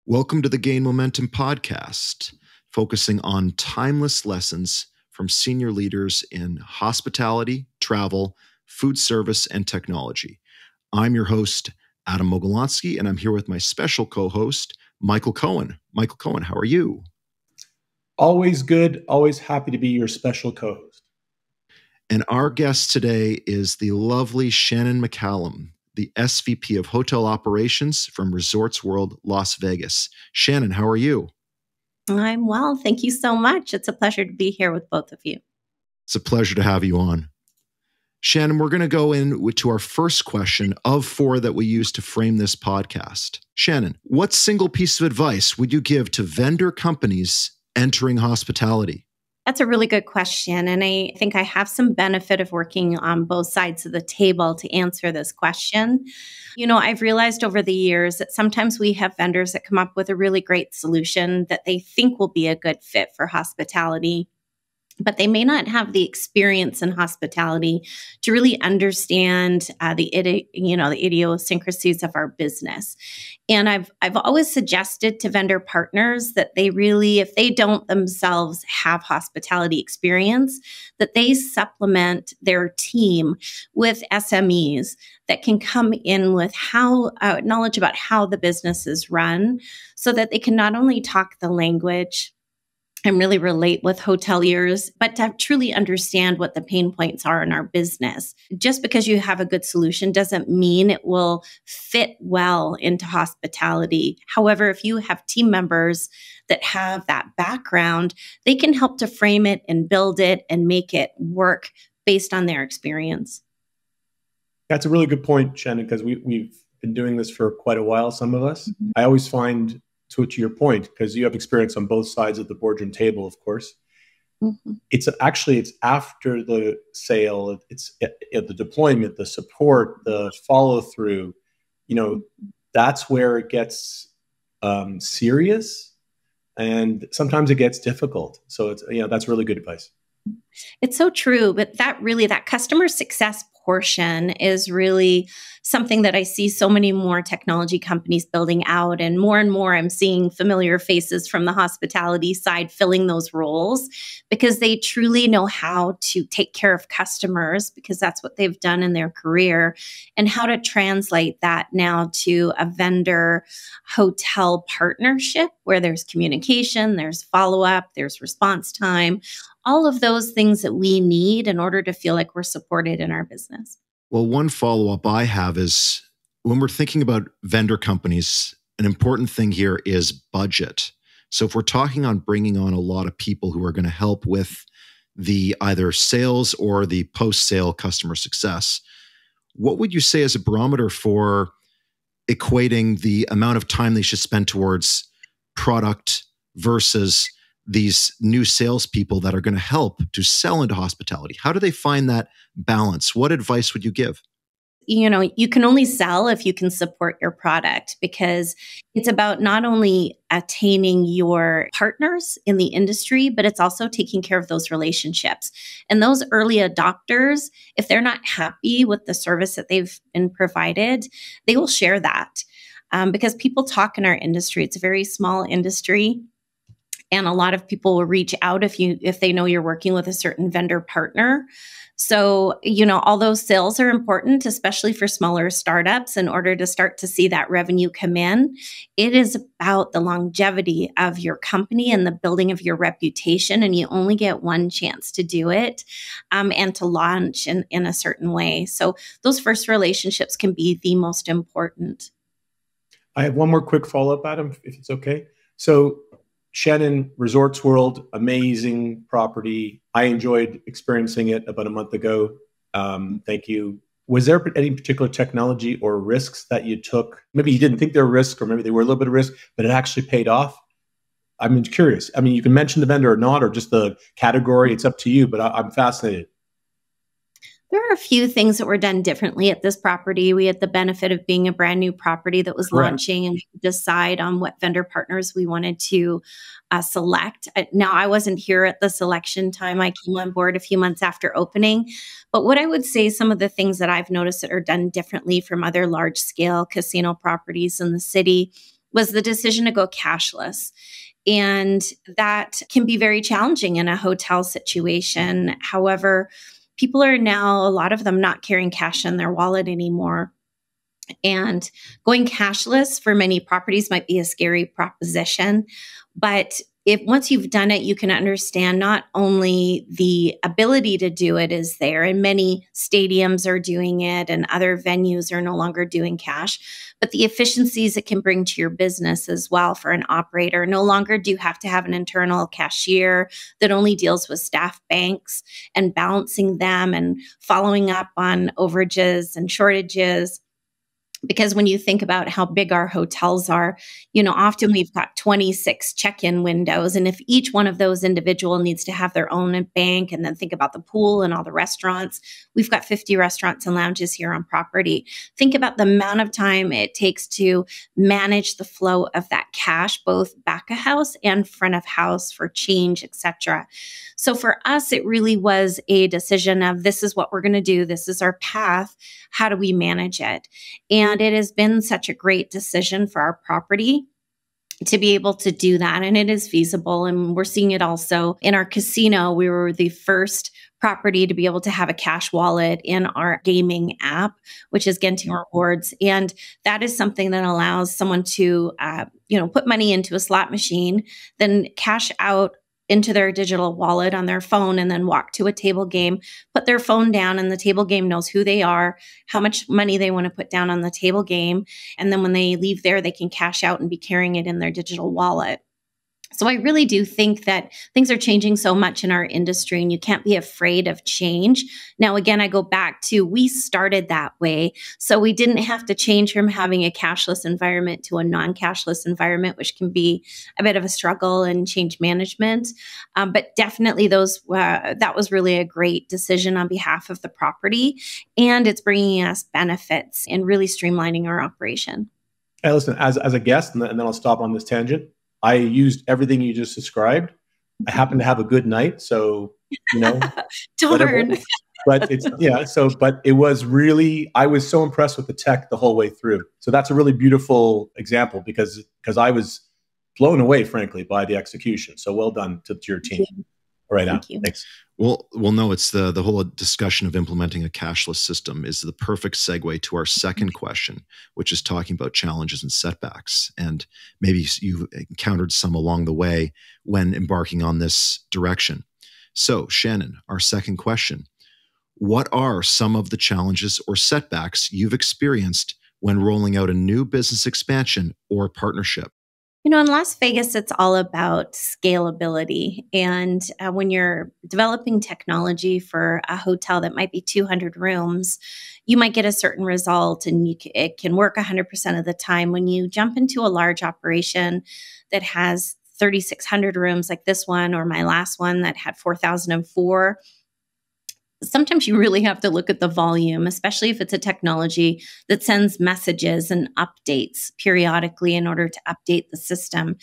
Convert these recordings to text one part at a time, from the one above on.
Welcome to the Gain Momentum podcast, focusing on timeless lessons from senior leaders in hospitality, travel, food service, and technology. I'm your host, Adam Mogilonsky, and I'm here with my special co-host, Michael Cohen. Michael Cohen, how are you? Always good, always happy to be your special co-host. And our guest today is the lovely Shannon McCallum, the SVP of Hotel Operations from Resorts World Las Vegas. Shannon, how are you? I'm well. Thank you so much. It's a pleasure to be here with both of you. It's a pleasure to have you on. Shannon, we're going to go to our first question of 4 that we use to frame this podcast. Shannon, what single piece of advice would you give to vendor companies entering hospitality? That's a really good question. And I think I have some benefit of working on both sides of the table to answer this question. You know, I've realized over the years that sometimes we have vendors that come up with a really great solution that they think will be a good fit for hospitality, but they may not have the experience in hospitality to really understand the idiosyncrasies of our business. And I've always suggested to vendor partners that they really, if they don't themselves have hospitality experience, that they supplement their team with SMEs that can come in with knowledge about how the business is run, so that they can not only talk the language and really relate with hoteliers, but to truly understand what the pain points are in our business. Just because you have a good solution doesn't mean it will fit well into hospitality. However, if you have team members that have that background, they can help to frame it and build it and make it work based on their experience. That's a really good point, Shannon, because we've been doing this for quite a while, some of us. Mm-hmm. I always find, to your point, because you have experience on both sides of the boardroom table, of course. Mm-hmm. It's after the sale, it's the deployment, the support, the follow through. You know, that's where it gets serious, and sometimes it gets difficult. So it's that's really good advice. It's so true, but that customer success portion is really something that I see so many more technology companies building out, and more I'm seeing familiar faces from the hospitality side filling those roles, because they truly know how to take care of customers, because that's what they've done in their career, and how to translate that now to a vendor hotel partnership where there's communication, there's follow-up, there's response time, all of those things that we need in order to feel like we're supported in our business. Well, one follow-up I have is, when we're thinking about vendor companies, an important thing here is budget. So if we're talking on bringing on a lot of people who are going to help with the either sales or the post-sale customer success, what would you say is a barometer for equating the amount of time they should spend towards product versus these new salespeople that are going to help to sell into hospitality? How do they find that balance? What advice would you give? You know, you can only sell if you can support your product, because it's about not only attaining your partners in the industry, but it's also taking care of those relationships. And those early adopters, if they're not happy with the service that they've been provided, they will share that. Because people talk in our industry. It's a very small industry. And a lot of people will reach out if they know you're working with a certain vendor partner. So, all those sales are important, especially for smaller startups, in order to start to see that revenue come in. It is about the longevity of your company and the building of your reputation. And you only get one chance to do it and to launch in a certain way. So those first relationships can be the most important. I have one more quick follow-up, Adam, if it's okay. So Shannon, Resorts World, amazing property. I enjoyed experiencing it about a month ago. Thank you. Was there any particular technology or risks that you took? Maybe you didn't think they were risks, or maybe they were a little bit of risk, but it actually paid off. I'm curious. I mean, you can mention the vendor or not, or just the category. It's up to you, but I'm fascinated. There are a few things that were done differently at this property. We had the benefit of being a brand new property that was launching, and we could decide on what vendor partners we wanted to select. Now, I wasn't here at the selection time. I came on board a few months after opening. But what I would say, some of the things that I've noticed that are done differently from other large scale casino properties in the city was the decision to go cashless. And that can be very challenging in a hotel situation. However, people are now, a lot of them, not carrying cash in their wallet anymore. And going cashless for many properties might be a scary proposition, but if once you've done it, you can understand not only the ability to do it is there, and many stadiums are doing it and other venues are no longer doing cash, but the efficiencies it can bring to your business as well for an operator. No longer do you have to have an internal cashier that only deals with staff banks and balancing them and following up on overages and shortages. Because when you think about how big our hotels are, often we've got 26 check-in windows. And if each one of those individual needs to have their own bank, and then think about the pool and all the restaurants, we've got 50 restaurants and lounges here on property. Think about the amount of time it takes to manage the flow of that cash, both back of house and front of house for change, etc. So for us, it really was a decision of, this is what we're going to do. This is our path. How do we manage it? And it has been such a great decision for our property to be able to do that. And it is feasible. And we're seeing it also in our casino. We were the first property to be able to have a cash wallet in our gaming app, which is Genting Rewards. And that is something that allows someone to, put money into a slot machine, then cash out into their digital wallet on their phone, and then walk to a table game, put their phone down, and the table game knows who they are, how much money they want to put down on the table game. And then when they leave there, they can cash out and be carrying it in their digital wallet. So I really do think that things are changing so much in our industry, and you can't be afraid of change. Now, again, I go back to, we started that way. So we didn't have to change from having a cashless environment to a non-cashless environment, which can be a bit of a struggle in change management. But definitely that was really a great decision on behalf of the property, and it's bringing us benefits and really streamlining our operation. Hey, listen, as a guest, and then I'll stop on this tangent. I used everything you just described. I happened to have a good night, so Darn. But but it was really, I was so impressed with the tech the whole way through. So that's a really beautiful example because I was blown away, frankly, by the execution. So well done to your team. All right, Thank you. Thanks. Well, no, it's the whole discussion of implementing a cashless system is the perfect segue to our second question, which is talking about challenges and setbacks. And maybe you encountered some along the way when embarking on this direction. So, Shannon, our second question, what are some of the challenges or setbacks you've experienced when rolling out a new business expansion or partnership? In Las Vegas, it's all about scalability. And when you're developing technology for a hotel that might be 200 rooms, you might get a certain result and it can work 100% of the time. When you jump into a large operation that has 3,600 rooms like this one, or my last one that had 4,004, sometimes you really have to look at the volume, especially if it's a technology that sends messages and updates periodically in order to update the system.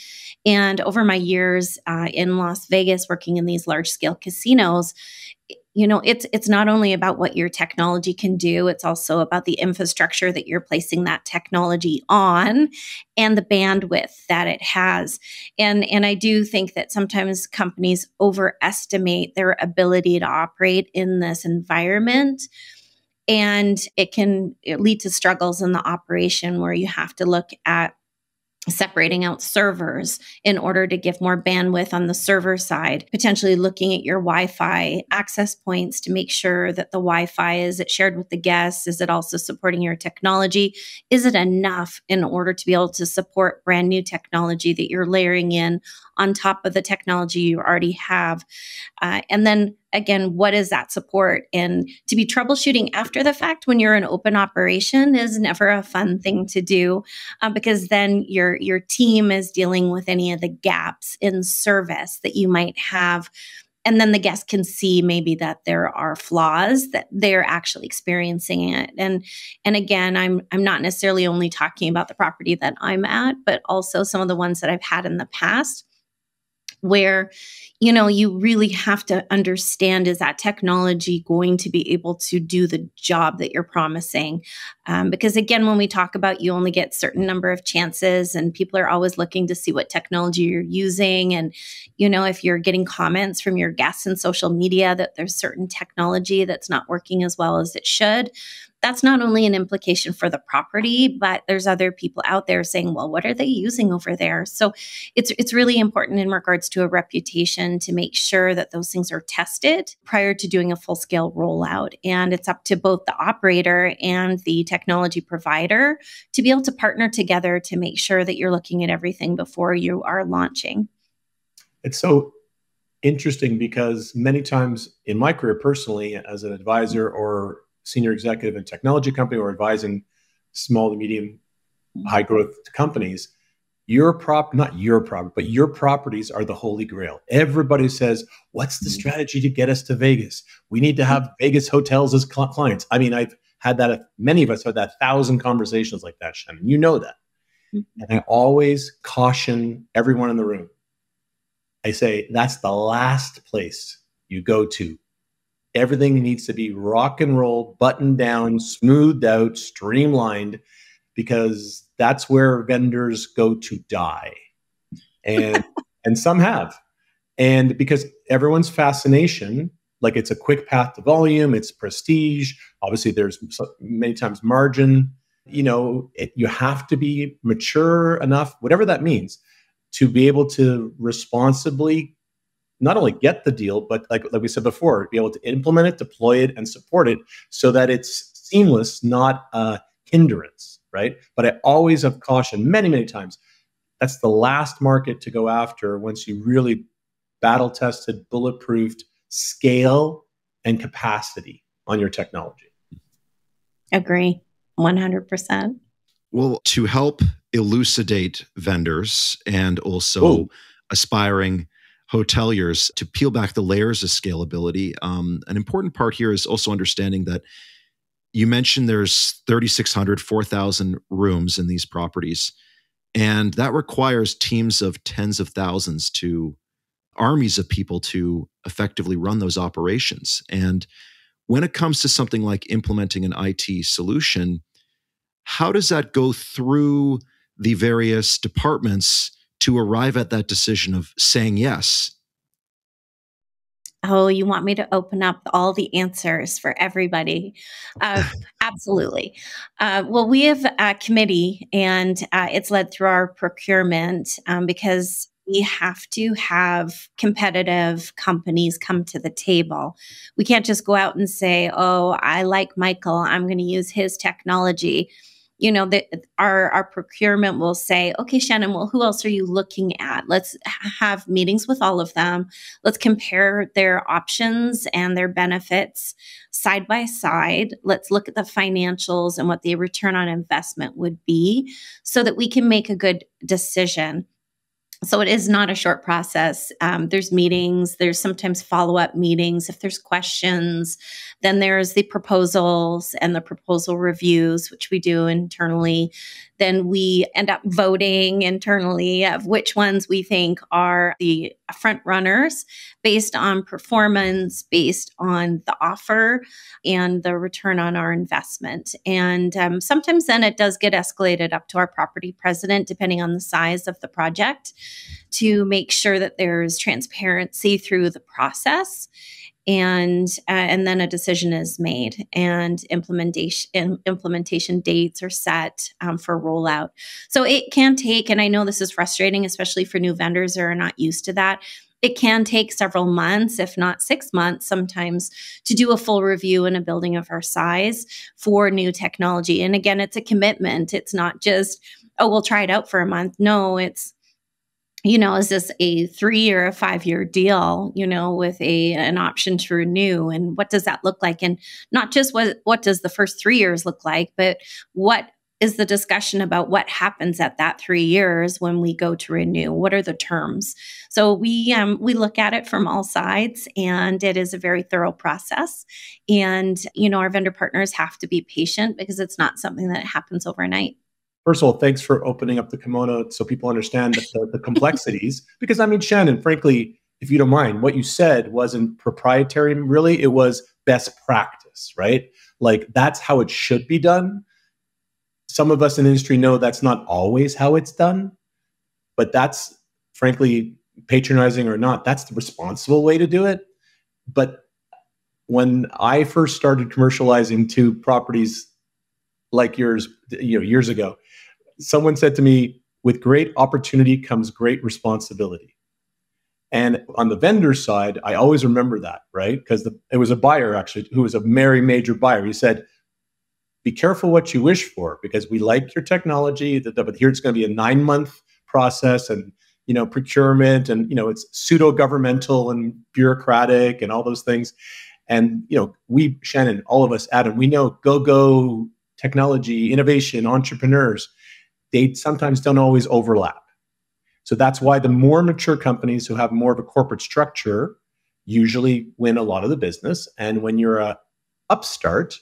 And over my years in Las Vegas, working in these large scale casinos, it's not only about what your technology can do, it's also about the infrastructure that you're placing that technology on and the bandwidth that it has. And I do think that sometimes companies overestimate their ability to operate in this environment. And it can lead to struggles in the operation where you have to look at separating out servers in order to give more bandwidth on the server side, potentially looking at your Wi-Fi access points to make sure that the Wi-Fi, is it shared with the guests? Is it also supporting your technology? Is it enough in order to be able to support brand new technology that you're layering in on top of the technology you already have? And then again, what is that support? And to be troubleshooting after the fact when you're an open operation is never a fun thing to do, because then your team is dealing with any of the gaps in service that you might have. And then the guest can see maybe that there are flaws that they're actually experiencing it. And again, I'm not necessarily only talking about the property that I'm at, but also some of the ones that I've had in the past. where, you really have to understand, is that technology going to be able to do the job that you're promising? Because again, when we talk about you only get certain number of chances and people are always looking to see what technology you're using. And, if you're getting comments from your guests in social media that there's certain technology that's not working as well as it should, that's not only an implication for the property, but there's other people out there saying, well, what are they using over there? So it's really important in regards to a reputation to make sure that those things are tested prior to doing a full scale rollout. And it's up to both the operator and the technology provider to be able to partner together to make sure that you're looking at everything before you are launching. It's so interesting because many times in my career personally, as an advisor or senior executive in technology company or advising small to medium high growth companies, not your property, but your properties are the holy grail. Everybody says, what's the strategy to get us to Vegas? We need to have Vegas hotels as clients. I mean, I've had that, many of us had that 1,000 conversations like that, Shannon. You know that. And I always caution everyone in the room. I say, that's the last place you go to. Everything needs to be rock and roll, buttoned down, smoothed out, streamlined, because that's where vendors go to die. And some have. And because everyone's fascination, like it's a quick path to volume, it's prestige. Obviously, there's many times margin. You have to be mature enough, whatever that means, to be able to responsibly not only get the deal, but like we said before, be able to implement it, deploy it, and support it so that it's seamless, not a hindrance, right? But I always have cautioned many, many times, that's the last market to go after once you really battle-tested, bulletproofed scale and capacity on your technology. Agree, 100%. Well, to help elucidate vendors and also aspiring hoteliers to peel back the layers of scalability, an important part here is also understanding that you mentioned there's 3,600, 4,000 rooms in these properties, and that requires teams of tens of thousands to armies of people to effectively run those operations. And when it comes to something like implementing an IT solution, how does that go through the various departments to arrive at that decision of saying yes? Oh, you want me to open up all the answers for everybody? Absolutely. Well, we have a committee, and it's led through our procurement because we have to have competitive companies come to the table. We can't just go out and say, oh, I like Michael, I'm going to use his technology. Our procurement will say, okay, Shannon, well, who else are you looking at? Let's have meetings with all of them. Let's compare their options and their benefits side by side. Let's look at the financials and what the return on investment would be so that we can make a good decision. So it is not a short process. There's meetings, there's sometimes follow-up meetings. If there's questions, then there's the proposals and the proposal reviews, which we do internally. Then we end up voting internally of which ones we think are the front runners based on performance, based on the offer and the return on our investment. And sometimes then it does get escalated up to our property president, depending on the size of the project, to make sure that there's transparency through the process. And then a decision is made and implementation dates are set for rollout. So it can take, and I know this is frustrating, especially for new vendors who are not used to that. It can take several months, if not 6 months sometimes, to do a full review in a building of our size for new technology. And again, it's a commitment. It's not just, oh, we'll try it out for a month. No, it's, is this a 3 or a 5 year deal, with an option to renew? And what does that look like? And not just what does the first 3 years look like, but what is the discussion about what happens at that 3 years when we go to renew? What are the terms? So we look at it from all sides, and it is a very thorough process. And, our vendor partners have to be patient because it's not something that happens overnight. First of all, thanks for opening up the kimono so people understand the complexities. Because I mean, Shannon, frankly, if you don't mind, what you said wasn't proprietary, really. It was best practice, right? Like that's how it should be done. Some of us in the industry know that's not always how it's done, but that's frankly, patronizing or not, that's the responsible way to do it. But when I first started commercializing to properties like yours, years ago, someone said to me, with great opportunity comes great responsibility. And on the vendor side, I always remember that, right? Because it was a buyer actually who was a very major buyer. He said, be careful what you wish for, because we like your technology, but here it's going to be a 9-month process and, procurement and, it's pseudo-governmental and bureaucratic and all those things. And, we, Shannon, all of us, Adam, we know go technology, innovation, entrepreneurs, they sometimes don't always overlap. So that's why the more mature companies who have more of a corporate structure usually win a lot of the business. And when you're a upstart,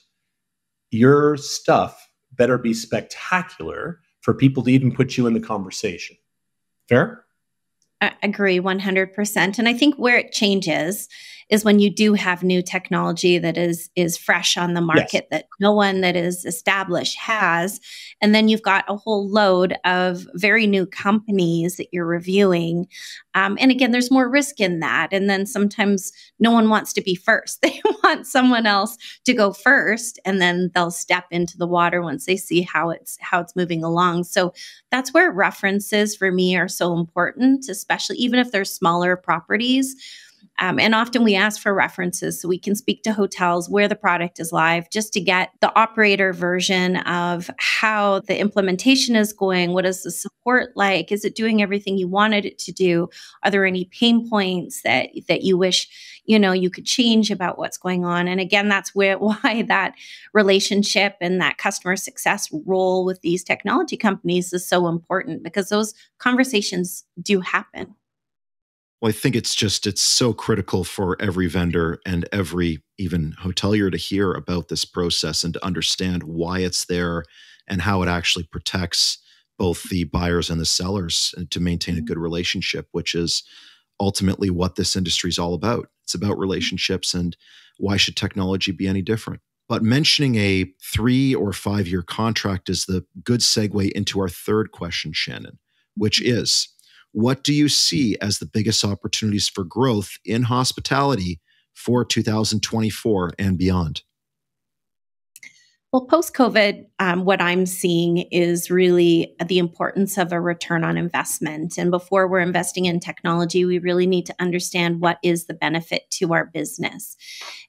your stuff better be spectacular for people to even put you in the conversation. Fair? I agree 100%. And I think where it changes is when you do have new technology that is fresh on the market, that no one that is established has. And then you've got a whole load of very new companies that you're reviewing. And again, there's more risk in that. And then sometimes no one wants to be first. They want someone else to go first, and then they'll step into the water once they see how it's moving along. So that's where references for me are so important, especially even if they're smaller properties. And often we ask for references so we can speak to hotels where the product is live, just to get the operator version of how the implementation is going. What is the support like? Is it doing everything you wanted it to do? Are there any pain points that you wish, you could change about what's going on? And again, that's why that relationship and that customer success role with these technology companies is so important, because those conversations do happen. Well, I think it's so critical for every vendor and every even hotelier to hear about this process and to understand why it's there and how it actually protects both the buyers and the sellers, and to maintain a good relationship, which is ultimately what this industry is all about. It's about relationships, and why should technology be any different? But mentioning a 3 or 5 year contract is the good segue into our third question, Shannon, which is, what do you see as the biggest opportunities for growth in hospitality for 2024 and beyond? Well, post-COVID, what I'm seeing is really the importance of a return on investment. And before we're investing in technology, we really need to understand what is the benefit to our business.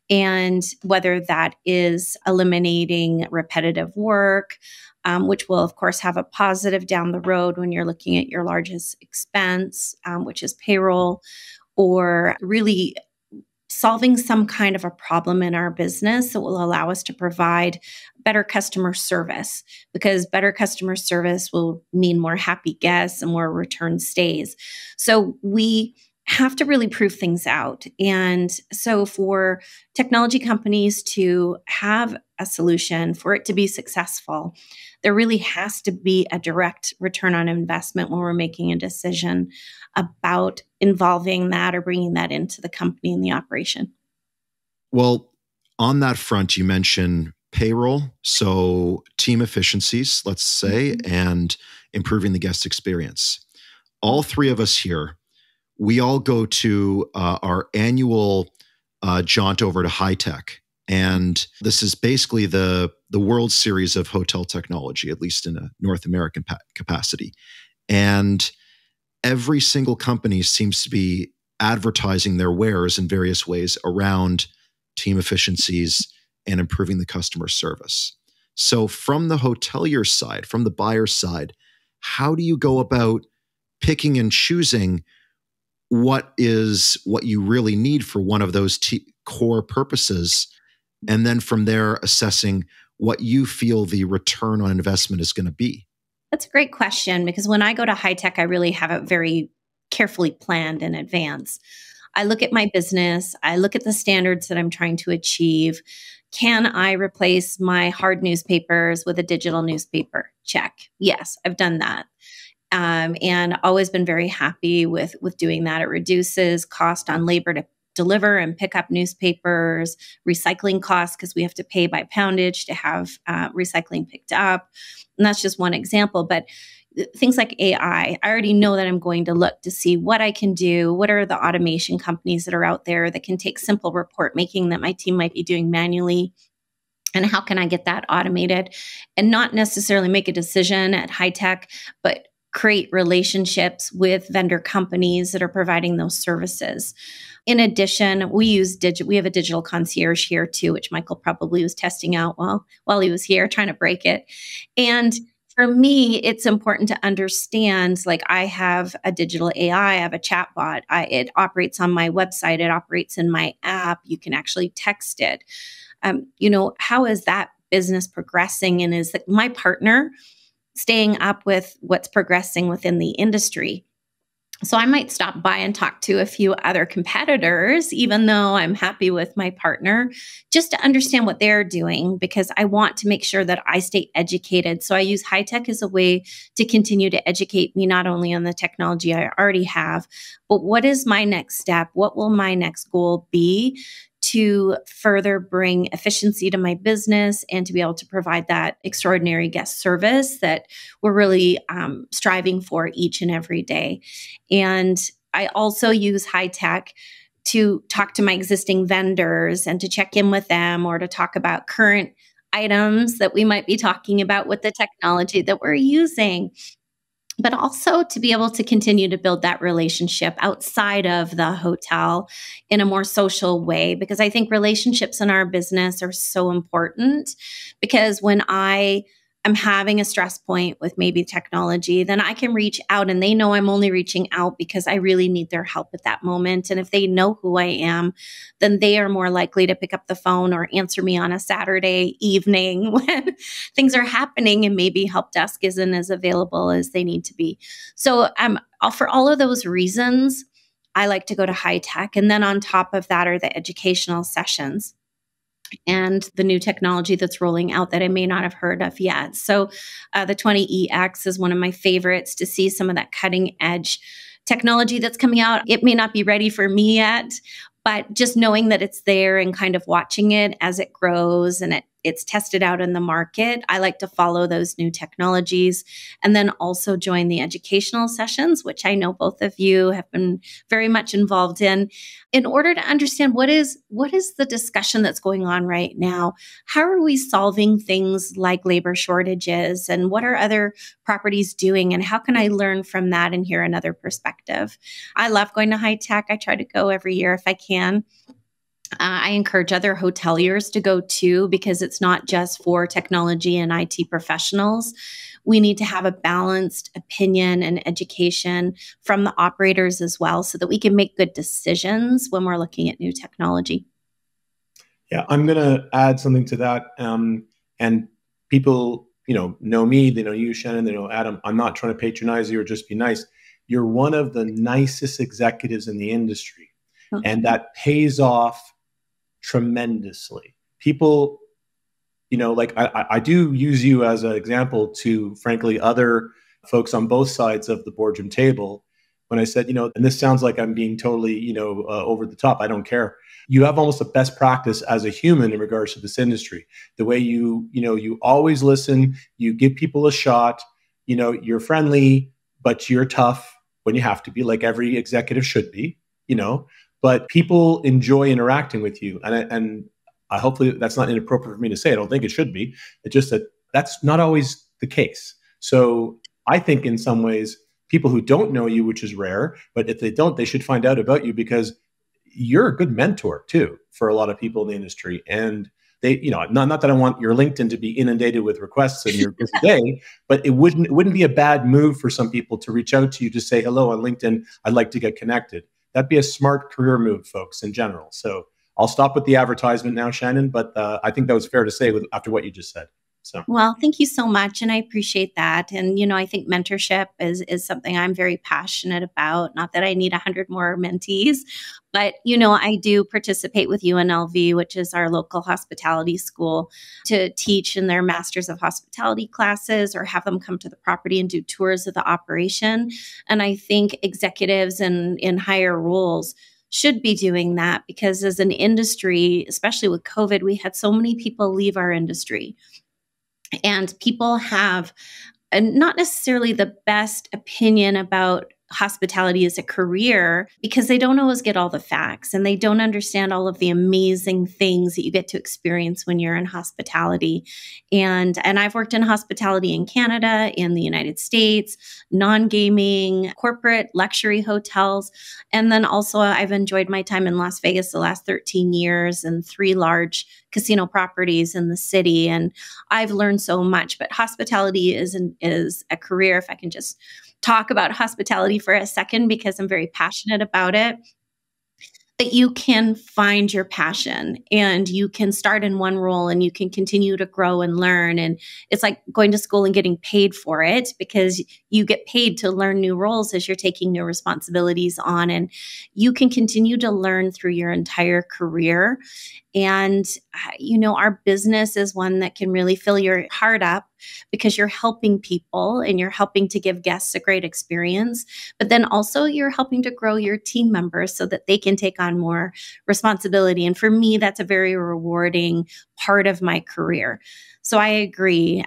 And whether that is eliminating repetitive work, which will, of course, have a positive down the road when you're looking at your largest expense, which is payroll, or really solving some kind of a problem in our business that will allow us to provide better customer service, because better customer service will mean more happy guests and more return stays. So we have to really prove things out. And so for technology companies to have a solution, for it to be successful, there really has to be a direct return on investment when we're making a decision about involving that or bringing that into the company and the operation. Well, on that front, you mentioned payroll, so team efficiencies, let's say, and improving the guest experience. All three of us here, we all go to our annual jaunt over to High Tech. And this is basically the World Series of hotel technology, at least in a North American capacity. And every single company seems to be advertising their wares in various ways around team efficiencies and improving the customer service. So from the hotelier side, from the buyer side, how do you go about picking and choosing what you really need for one of those core purposes, and then from there assessing what you feel the return on investment is going to be? That's a great question, because when I go to High Tech, I really have it very carefully planned in advance. I look at my business, I look at the standards that I'm trying to achieve. Can I replace my hard newspapers with a digital newspaper? Check. Yes, I've done that. And always been very happy with doing that. It reduces cost on labor to deliver and pick up newspapers, recycling costs because we have to pay by poundage to have recycling picked up. And that's just one example. But things like AI, I already know that I'm going to look to see what I can do. What are the automation companies that are out there that can take simple report making that my team might be doing manually? And how can I get that automated and not necessarily make a decision at high tech, but create relationships with vendor companies that are providing those services. In addition, we have a digital concierge here too, which Michael probably was testing out while he was here trying to break it. And for me, it's important to understand, like I have a digital AI, I have a chatbot. It operates on my website. It operates in my app. You can actually text it. How is that business progressing? And is my partner staying up with what's progressing within the industry? So I might stop by and talk to a few other competitors, even though I'm happy with my partner, just to understand what they're doing, because I want to make sure that I stay educated. So I use high tech as a way to continue to educate me, not only on the technology I already have, but what is my next step? What will my next goal be to further bring efficiency to my business and to be able to provide that extraordinary guest service that we're really striving for each and every day. And I also use high tech to talk to my existing vendors and to check in with them or to talk about current items that we might be talking about with the technology that we're using. But also to be able to continue to build that relationship outside of the hotel in a more social way, because I think relationships in our business are so important. Because when I am having a stress point with maybe technology, then I can reach out and they know I'm only reaching out because I really need their help at that moment. And if they know who I am, then they are more likely to pick up the phone or answer me on a Saturday evening when things are happening and maybe help desk isn't as available as they need to be. So for all of those reasons, I like to go to high tech. And then on top of that are the educational sessions and the new technology that's rolling out that I may not have heard of yet. So the 20EX is one of my favorites to see some of that cutting edge technology that's coming out. It may not be ready for me yet, but just knowing that it's there and kind of watching it as it grows and it's tested out in the market. I like to follow those new technologies and then also join the educational sessions, which I know both of you have been very much involved in order to understand what is the discussion that's going on right now. How are we solving things like labor shortages and what are other properties doing and how can I learn from that and hear another perspective? I love going to high tech. I try to go every year if I can. I encourage other hoteliers to go too, because it's not just for technology and IT professionals. We need to have a balanced opinion and education from the operators as well so that we can make good decisions when we're looking at new technology. Yeah, I'm going to add something to that. And people, know me, they know you, Shannon, they know Adam. I'm not trying to patronize you or just be nice. You're one of the nicest executives in the industry. Okay. And that pays off tremendously. People, I do use you as an example to, frankly, other folks on both sides of the boardroom table. When I said, and this sounds like I'm being totally, over the top. I don't care. You have almost a best practice as a human in regards to this industry. The way you always listen, you give people a shot, you're friendly, but you're tough when you have to be, like every executive should be, but people enjoy interacting with you. And I hopefully that's not inappropriate for me to say. I don't think it should be. It's just that that's not always the case. So I think in some ways, people who don't know you, which is rare, but if they don't, they should find out about you because you're a good mentor too for a lot of people in the industry. And they, not that I want your LinkedIn to be inundated with requests in your busy day, but it wouldn't be a bad move for some people to reach out to you to say hello on LinkedIn. I'd like to get connected. That'd be a smart career move, folks, in general. So I'll stop with the advertisement now, Shannon, but I think that was fair to say after what you just said. So, well, thank you so much. And I appreciate that. And, I think mentorship is something I'm very passionate about. Not that I need 100 more mentees, but, I do participate with UNLV, which is our local hospitality school, to teach in their Masters of Hospitality classes or have them come to the property and do tours of the operation. And I think executives in higher roles should be doing that, because as an industry, especially with COVID, we had so many people leave our industry. And people have not necessarily the best opinion about hospitality as a career because they don't always get all the facts and they don't understand all of the amazing things that you get to experience when you're in hospitality. And I've worked in hospitality in Canada, in the United States, non-gaming, corporate luxury hotels. And then also I've enjoyed my time in Las Vegas the last 13 years and 3 large casino properties in the city. And I've learned so much, but hospitality is a career. If I can just talk about hospitality for a second, because I'm very passionate about it, that you can find your passion and you can start in one role and you can continue to grow and learn. And it's like going to school and getting paid for it, because you get paid to learn new roles as you're taking new responsibilities on. And you can continue to learn through your entire career. And, our business is one that can really fill your heart up because you're helping people and you're helping to give guests a great experience. But then also you're helping to grow your team members so that they can take on more responsibility. And for me, that's a very rewarding part of my career. So I agree.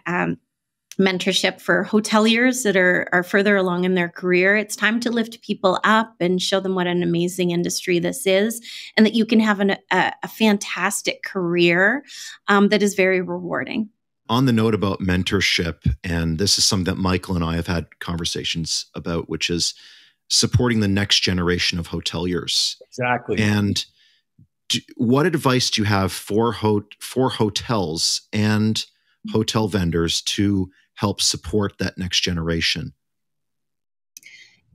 Mentorship for hoteliers that are further along in their career. It's time to lift people up and show them what an amazing industry this is, and that you can have a fantastic career that is very rewarding. On the note about mentorship, and this is something that Michael and I have had conversations about, which is supporting the next generation of hoteliers. Exactly. And what advice do you have for hotels and hotel vendors to help support that next generation?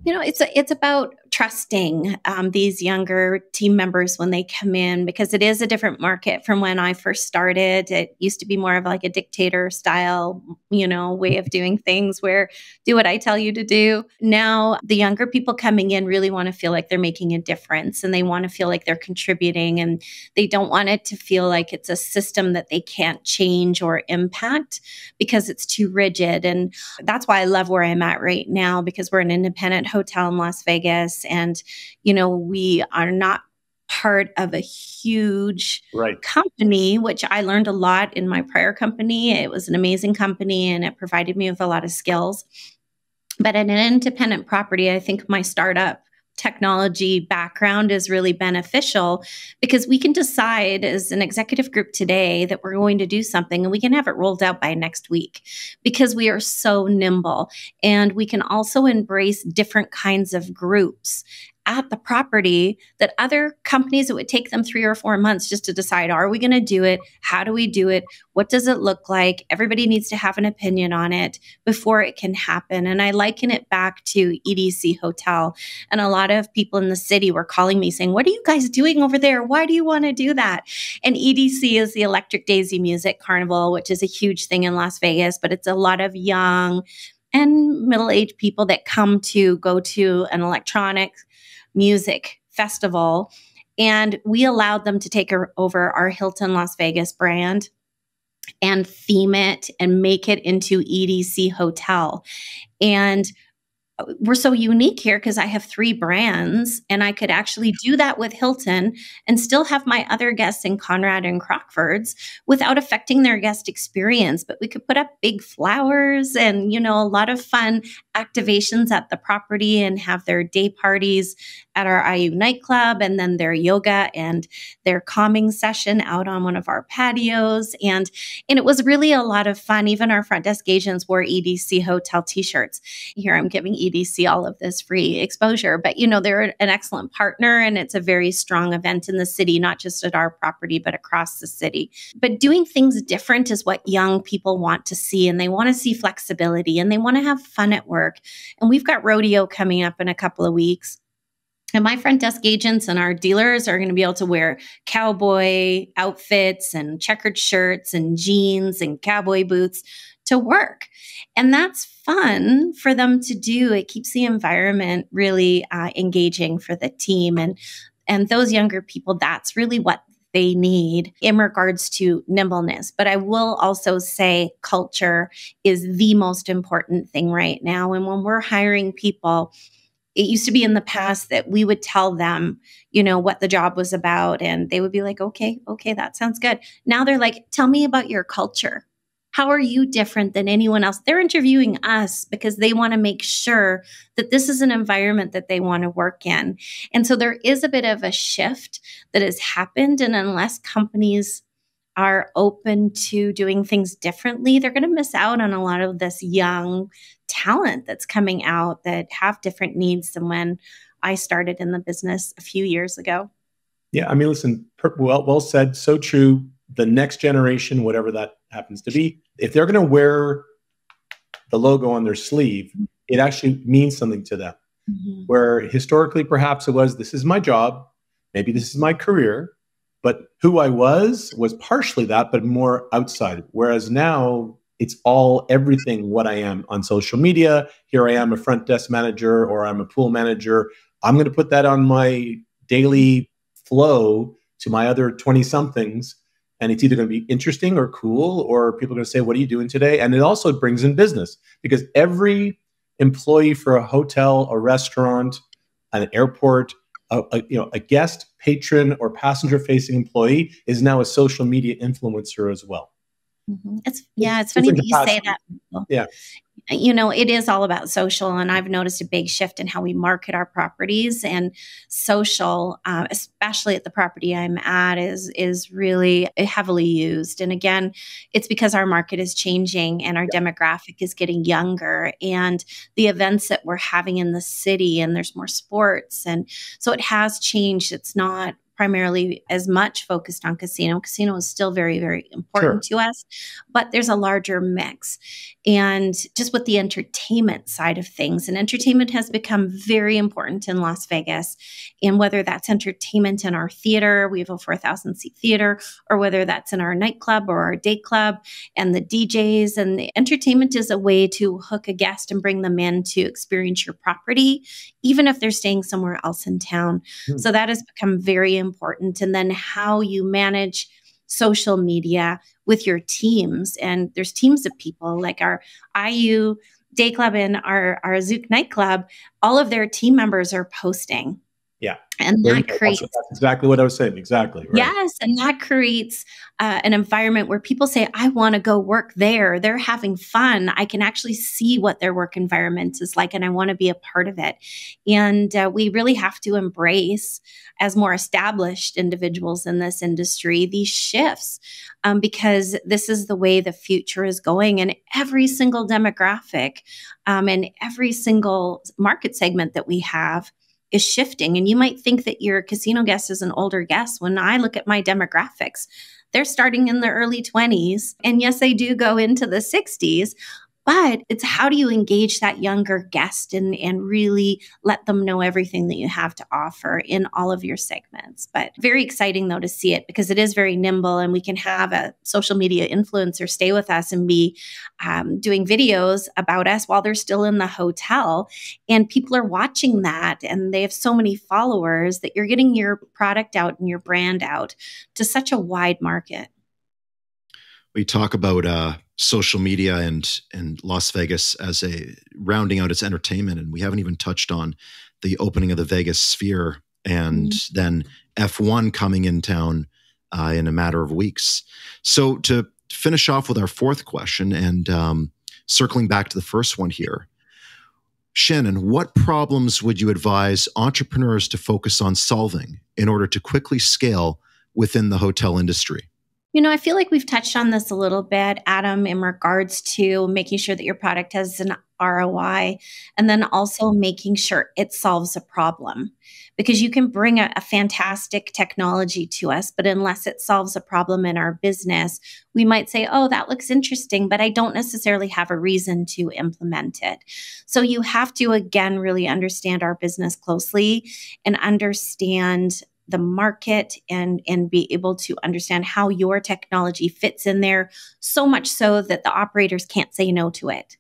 It's about trusting these younger team members when they come in, because it is a different market from when I first started. It used to be more of like a dictator style, way of doing things where do what I tell you to do. Now, the younger people coming in really want to feel like they're making a difference and they want to feel like they're contributing, and they don't want it to feel like it's a system that they can't change or impact because it's too rigid. And that's why I love where I'm at right now, because we're an independent hotel in Las Vegas, and we are not part of a huge company, which I learned a lot in my prior company. It was an amazing company and it provided me with a lot of skills. But in an independent property, I think my startup technology background is really beneficial, because we can decide as an executive group today that we're going to do something and we can have it rolled out by next week, because we are so nimble. And we can also embrace different kinds of groups at the property that other companies, it would take them 3 or 4 months just to decide, are we going to do it? How do we do it? What does it look like? Everybody needs to have an opinion on it before it can happen. And I liken it back to EDC Hotel. And a lot of people in the city were calling me saying, what are you guys doing over there? Why do you want to do that? And EDC is the Electric Daisy Music Carnival, which is a huge thing in Las Vegas, but it's a lot of young and middle-aged people that come to go to an electronic music festival. And we allowed them to take over our Hilton Las Vegas brand and theme it and make it into EDC Hotel. And we're so unique here because I have 3 brands, and I could actually do that with Hilton and still have my other guests in Conrad and Crockford's without affecting their guest experience. But we could put up big flowers and, a lot of fun activations at the property and have their day parties at our IU nightclub, and then their yoga and their calming session out on one of our patios. And it was really a lot of fun. Even our front desk agents wore EDC Hotel t-shirts. Here I'm giving EDC all of this free exposure, but they're an excellent partner, and it's a very strong event in the city, not just at our property, but across the city. But doing things different is what young people want to see, and they want to see flexibility and they want to have fun at work. And we've got rodeo coming up in a couple of weeks. And my front desk agents and our dealers are going to be able to wear cowboy outfits and checkered shirts and jeans and cowboy boots to work. And that's fun for them to do. It keeps the environment really engaging for the team. And those younger people, that's really what they need in regards to nimbleness. But I will also say culture is the most important thing right now. And when we're hiring people, it used to be in the past that we would tell them, what the job was about, and they would be like, okay, that sounds good. Now they're like, tell me about your culture. How are you different than anyone else? They're interviewing us because they want to make sure that this is an environment that they want to work in. And so there is a bit of a shift that has happened. And unless companies are open to doing things differently, they're going to miss out on a lot of this young talent that's coming out that have different needs than when I started in the business a few years ago. Yeah, I mean, listen, well said, so true. The next generation, whatever that happens to be, if they're going to wear the logo on their sleeve, it actually means something to them. Mm-hmm. Where historically, perhaps it was, this is my job, maybe this is my career, but who I was partially that, but more outside. Whereas now it's everything what I am on social media. Here I am, a front desk manager, or I'm a pool manager. I'm going to put that on my daily flow to my other 20 somethings. And it's either going to be interesting or cool, or people are going to say, what are you doing today? And it also brings in business, because every employee for a hotel, a restaurant, an airport, a guest, patron, or passenger-facing employee is now a social media influencer as well. Mm-hmm. It's funny that you say that. Yeah. It is all about social, and I've noticed a big shift in how we market our properties, and social, especially at the property I'm at, is really heavily used. And again, it's because our market is changing and our demographic is getting younger, and the events that we're having in the city, and there's more sports. And so it has changed. It's not primarily as much focused on casino. Casino is still very, very important to us, but there's a larger mix. And just with the entertainment side of things, and entertainment has become very important in Las Vegas. And whether that's entertainment in our theater, we have a 4,000 seat theater, or whether that's in our nightclub or our day club, and the DJs, and the entertainment is a way to hook a guest and bring them in to experience your property, even if they're staying somewhere else in town. So that has become very important. And then how you manage social media with your teams. And there's teams of people like our IU day club and our Zouk nightclub. All of their team members are posting. Yeah. And that creates... That's exactly what I was saying. Exactly. Right. Yes. And that creates an environment where people say, I want to go work there. They're having fun. I can actually see what their work environment is like, and I want to be a part of it. And we really have to embrace, as more established individuals in this industry, these shifts, because this is the way the future is going. And every single demographic and every single market segment that we have is shifting. And you might think that your casino guest is an older guest. When I look at my demographics, they're starting in the early 20s. And yes, they do go into the 60s. But it's how do you engage that younger guest and really let them know everything that you have to offer in all of your segments. But very exciting, though, to see it, because it is very nimble, and we can have a social media influencer stay with us and be doing videos about us while they're still in the hotel. And people are watching that, and they have so many followers that you're getting your product out and your brand out to such a wide market. We talk about social media and Las Vegas as a rounding out its entertainment, and we haven't even touched on the opening of the Vegas Sphere and then F1 coming in town in a matter of weeks. So to finish off with our fourth question, and circling back to the first one here, Shannon, what problems would you advise entrepreneurs to focus on solving in order to quickly scale within the hotel industry? I feel like we've touched on this a little bit, Adam, in regards to making sure that your product has an ROI, and then also making sure it solves a problem. Because you can bring a fantastic technology to us, but unless it solves a problem in our business, we might say, oh, that looks interesting, but I don't necessarily have a reason to implement it. So you have to, again, really understand our business closely and understand the market and be able to understand how your technology fits in there, so much so that the operators can't say no to it.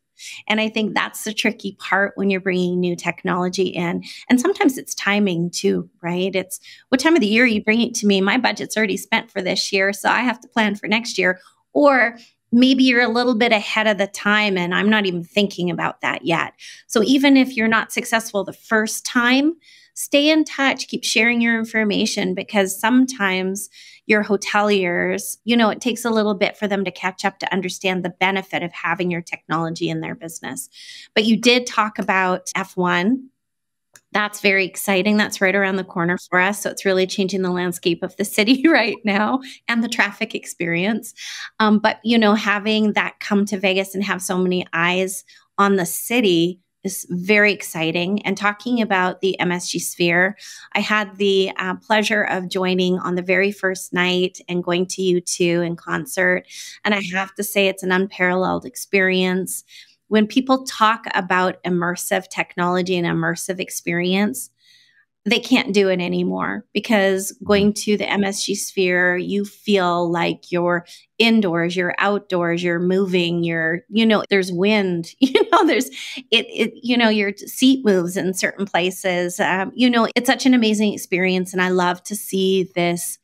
And I think that's the tricky part when you're bringing new technology in. And sometimes it's timing too, right? It's what time of the year you bring it to me. My budget's already spent for this year, so I have to plan for next year. Or maybe you're a little bit ahead of the time and I'm not even thinking about that yet. So even if you're not successful the first time, stay in touch, keep sharing your information, because sometimes your hoteliers, it takes a little bit for them to catch up to understand the benefit of having your technology in their business. But you did talk about F1. That's very exciting. That's right around the corner for us. So it's really changing the landscape of the city right now and the traffic experience. But having that come to Vegas and have so many eyes on the city is very exciting. And talking about the MSG Sphere, I had the pleasure of joining on the very first night and going to U2 in concert. And I have to say, it's an unparalleled experience. When people talk about immersive technology and immersive experience, they can't do it anymore, because going to the MSG Sphere, you feel like you're indoors, you're outdoors, you're moving, there's wind, your seat moves in certain places. It's such an amazing experience. And I love to see this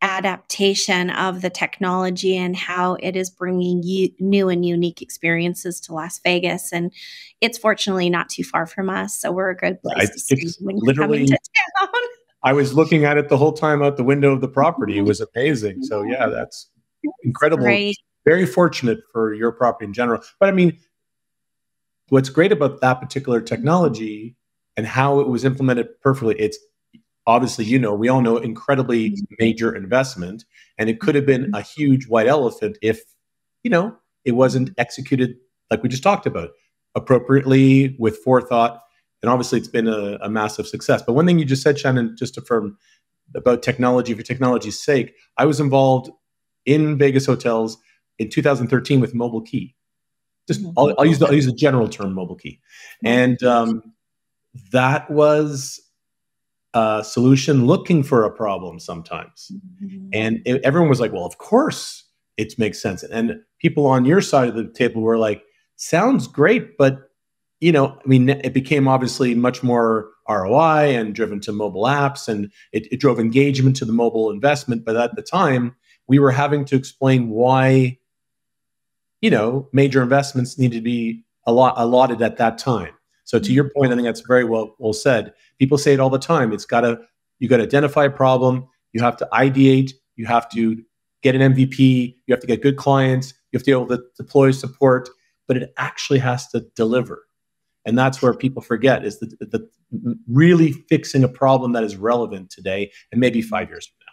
adaptation of the technology and how it is bringing new and unique experiences to Las Vegas. And it's fortunately not too far from us. So we're a good place to see when you're coming to town. I was looking at it the whole time out the window of the property. It was amazing. So yeah, that's incredible. Great. Very fortunate for your property in general. But I mean, what's great about that particular technology and how it was implemented perfectly, it's obviously, we all know, incredibly major investment. And it could have been a huge white elephant if, it wasn't executed like we just talked about, appropriately, with forethought. And obviously, it's been a massive success. But one thing you just said, Shannon, just to affirm about technology for technology's sake, I was involved in Vegas hotels in 2013 with Mobile Key. Just I'll use the general term Mobile Key. And that was a solution looking for a problem sometimes. And everyone was like, well, of course it makes sense. And people on your side of the table were like, sounds great, but it became obviously much more ROI and driven to mobile apps, and it drove engagement to the mobile investment. But at the time, we were having to explain why, major investments needed to be allotted at that time. So to your point, I think that's very well said. People say it all the time. You got to identify a problem. You have to ideate. You have to get an MVP. You have to get good clients. You have to be able to deploy support, but it actually has to deliver. And that's where people forget, is the really fixing a problem that is relevant today and maybe 5 years from now.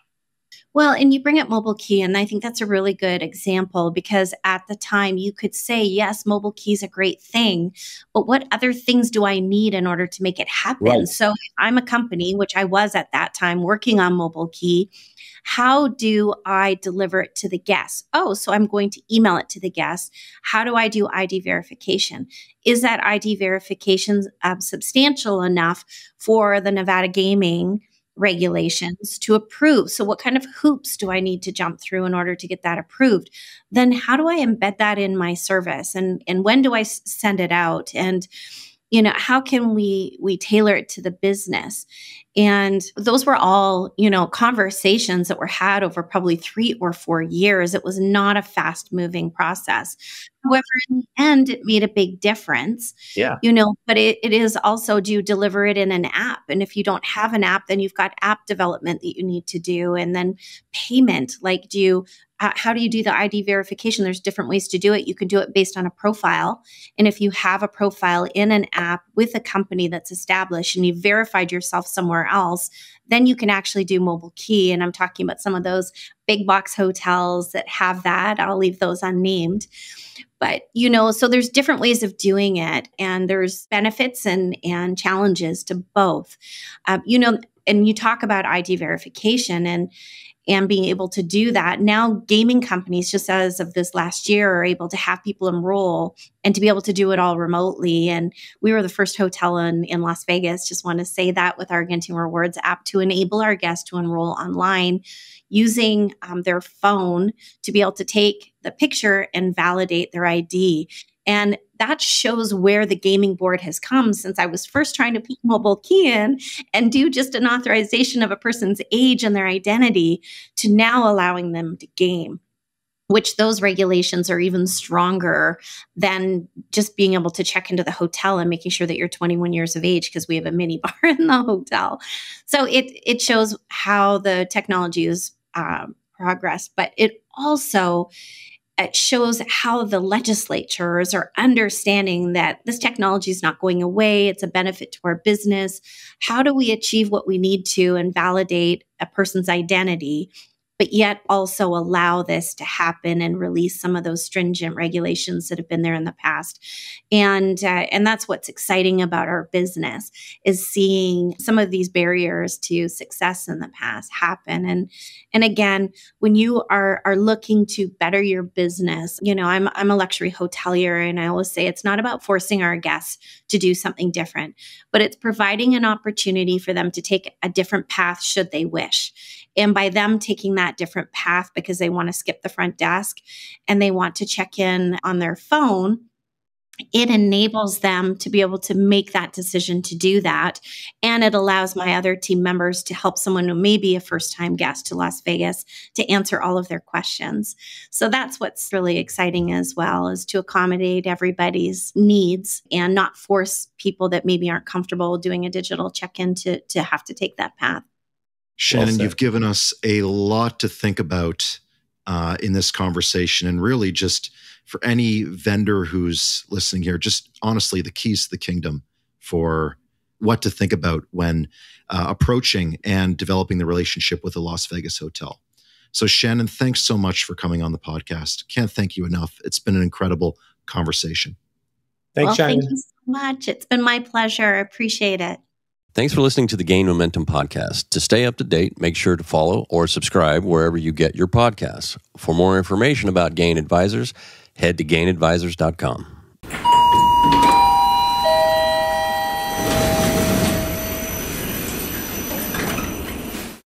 Well, and you bring up Mobile Key, and I think that's a really good example, because at the time you could say, yes, Mobile Key is a great thing, but what other things do I need in order to make it happen? Right. So if I'm a company, which I was at that time working on Mobile Key, how do I deliver it to the guests? Oh, so I'm going to email it to the guests. How do I do ID verification? Is that ID verification substantial enough for the Nevada gaming regulations to approve? So what kind of hoops do I need to jump through in order to get that approved? Then how do I embed that in my service? And when do I send it out? And how can we tailor it to the business? And those were all, conversations that were had over probably 3 or 4 years. It was not a fast moving process. However, in the end, it made a big difference. Yeah. But it is also, do you deliver it in an app? And if you don't have an app, then you've got app development that you need to do. And then payment, like, do you how do you do the ID verification? There's different ways to do it. You can do it based on a profile. And if you have a profile in an app with a company that's established and you've verified yourself somewhere else, then you can actually do mobile key. And I'm talking about some of those big box hotels that have that. I'll leave those unnamed. But, so there's different ways of doing it. And there's benefits and challenges to both. And you talk about ID verification and being able to do that. Now, gaming companies, just as of this last year, are able to have people enroll and to be able to do it all remotely. And we were the first hotel in Las Vegas, just want to say that, with our Genting Rewards app, to enable our guests to enroll online using their phone to be able to take the picture and validate their ID. And that shows where the gaming board has come since I was first trying to put mobile key in and do just an authorization of a person's age and their identity to now allowing them to game, which those regulations are even stronger than just being able to check into the hotel and making sure that you're 21 years of age, because we have a mini bar in the hotel. So it shows how the technology is progressed, but it shows how the legislatures are understanding that this technology is not going away. It's a benefit to our business. How do we achieve what we need to and validate a person's identity, but yet also allow this to happen and release some of those stringent regulations that have been there in the past? And that's what's exciting about our business, is seeing some of these barriers to success in the past happen. And again, when you are looking to better your business, I'm a luxury hotelier, and I always say it's not about forcing our guests to do something different, but it's providing an opportunity for them to take a different path should they wish. And by them taking that different path because they want to skip the front desk and they want to check in on their phone, it enables them to be able to make that decision to do that. And it allows my other team members to help someone who may be a first-time guest to Las Vegas to answer all of their questions. So that's what's really exciting as well, is to accommodate everybody's needs and not force people that maybe aren't comfortable doing a digital check-in to have to take that path. Shannon, you've given us a lot to think about in this conversation, and really just for any vendor who's listening here, just honestly, the keys to the kingdom for what to think about when approaching and developing the relationship with a Las Vegas hotel. So Shannon, thanks so much for coming on the podcast. Can't thank you enough. It's been an incredible conversation. Thanks, Shannon. Thank you so much. It's been my pleasure. I appreciate it. Thanks for listening to the Gain Momentum podcast. To stay up to date, make sure to follow or subscribe wherever you get your podcasts. For more information about Gain Advisors, head to gainadvisors.com.